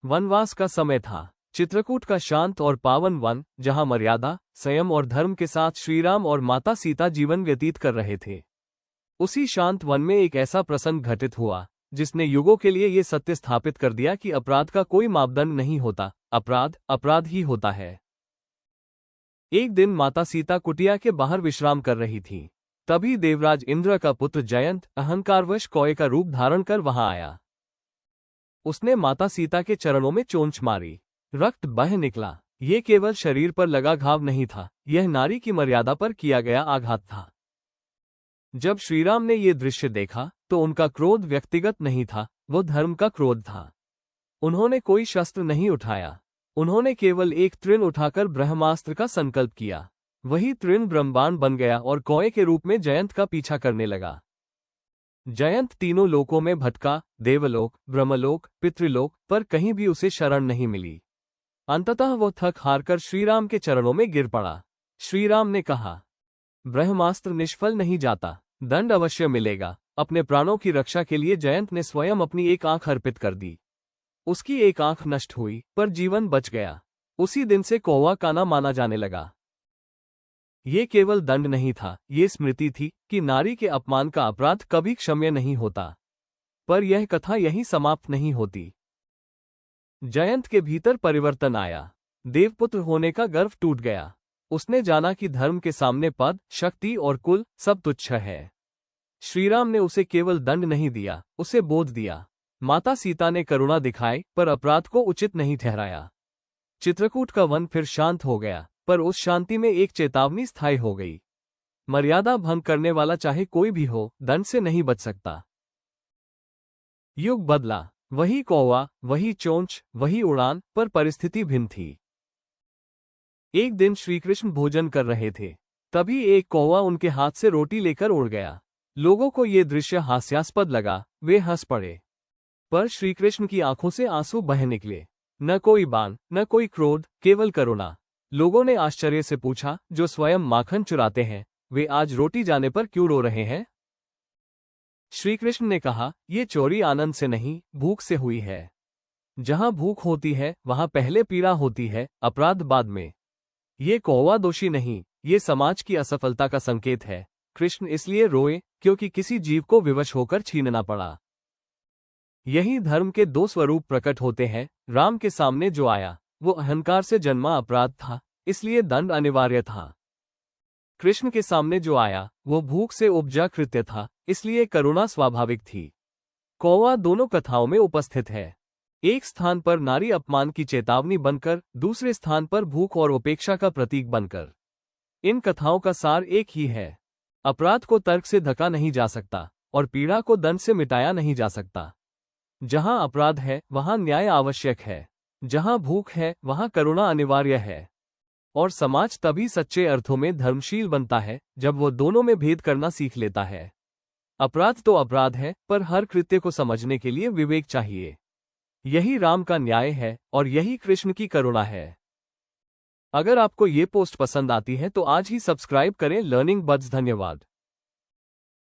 वनवास का समय था। चित्रकूट का शांत और पावन वन, जहां मर्यादा, संयम और धर्म के साथ श्रीराम और माता सीता जीवन व्यतीत कर रहे थे। उसी शांत वन में एक ऐसा प्रसंग घटित हुआ जिसने युगों के लिए ये सत्य स्थापित कर दिया कि अपराध का कोई मापदंड नहीं होता, अपराध अपराध ही होता है। एक दिन माता सीता कुटिया के बाहर विश्राम कर रही थी। तभी देवराज इंद्र का पुत्र जयंत अहंकारवश कौए का रूप धारण कर वहां आया। उसने माता सीता के चरणों में चोंच मारी। रक्त बह निकला। ये केवल शरीर पर लगा घाव नहीं था, यह नारी की मर्यादा पर किया गया आघात था। जब श्रीराम ने ये दृश्य देखा तो उनका क्रोध व्यक्तिगत नहीं था, वो धर्म का क्रोध था। उन्होंने कोई शस्त्र नहीं उठाया। उन्होंने केवल एक तृण उठाकर ब्रह्मास्त्र का संकल्प किया। वही तृण ब्रह्मांड बन गया और कौए के रूप में जयंत का पीछा करने लगा। जयंत तीनों लोकों में भटका, देवलोक, ब्रह्मलोक, पितृलोक, पर कहीं भी उसे शरण नहीं मिली। अंततः वो थक हारकर श्रीराम के चरणों में गिर पड़ा। श्रीराम ने कहा, ब्रह्मास्त्र निष्फल नहीं जाता, दंड अवश्य मिलेगा। अपने प्राणों की रक्षा के लिए जयंत ने स्वयं अपनी एक आंख अर्पित कर दी। उसकी एक आंख नष्ट हुई, पर जीवन बच गया। उसी दिन से कौवा काना माना जाने लगा। ये केवल दंड नहीं था, ये स्मृति थी कि नारी के अपमान का अपराध कभी क्षम्य नहीं होता। पर यह कथा यहीं समाप्त नहीं होती। जयंत के भीतर परिवर्तन आया। देवपुत्र होने का गर्व टूट गया। उसने जाना कि धर्म के सामने पद, शक्ति और कुल सब तुच्छ है। श्रीराम ने उसे केवल दंड नहीं दिया, उसे बोध दिया। माता सीता ने करुणा दिखाई, पर अपराध को उचित नहीं ठहराया। चित्रकूट का वन फिर शांत हो गया, पर उस शांति में एक चेतावनी स्थायी हो गई। मर्यादा भंग करने वाला चाहे कोई भी हो, दंड से नहीं बच सकता। युग बदला। वही कौवा, वही चोंच, वही उड़ान, पर परिस्थिति भिन्न थी। एक दिन श्रीकृष्ण भोजन कर रहे थे। तभी एक कौवा उनके हाथ से रोटी लेकर उड़ गया। लोगों को ये दृश्य हास्यास्पद लगा, वे हंस पड़े। पर श्रीकृष्ण की आंखों से आंसू बह निकले। न कोई बाण, न कोई क्रोध, केवल करुणा। लोगों ने आश्चर्य से पूछा, जो स्वयं माखन चुराते हैं, वे आज रोटी जाने पर क्यों रो रहे हैं? श्रीकृष्ण ने कहा, ये चोरी आनंद से नहीं, भूख से हुई है। जहां भूख होती है वहां पहले पीड़ा होती है, अपराध बाद में। ये कौवा दोषी नहीं, ये समाज की असफलता का संकेत है। कृष्ण इसलिए रोए क्योंकि किसी जीव को विवश होकर छीनना पड़ा। यही धर्म के दो स्वरूप प्रकट होते हैं। राम के सामने जो आया वो अहंकार से जन्मा अपराध था, इसलिए दंड अनिवार्य था। कृष्ण के सामने जो आया वो भूख से उपजा कृत्य था, इसलिए करुणा स्वाभाविक थी। कौवा दोनों कथाओं में उपस्थित है। एक स्थान पर नारी अपमान की चेतावनी बनकर, दूसरे स्थान पर भूख और उपेक्षा का प्रतीक बनकर। इन कथाओं का सार एक ही है। अपराध को तर्क से ढका नहीं जा सकता और पीड़ा को दंड से मिटाया नहीं जा सकता। जहां अपराध है वहां न्याय आवश्यक है। जहां भूख है वहां करुणा अनिवार्य है। और समाज तभी सच्चे अर्थों में धर्मशील बनता है जब वो दोनों में भेद करना सीख लेता है। अपराध तो अपराध है, पर हर कृत्य को समझने के लिए विवेक चाहिए। यही राम का न्याय है और यही कृष्ण की करुणा है। अगर आपको ये पोस्ट पसंद आती है तो आज ही सब्सक्राइब करें लर्निंग बड्स। धन्यवाद।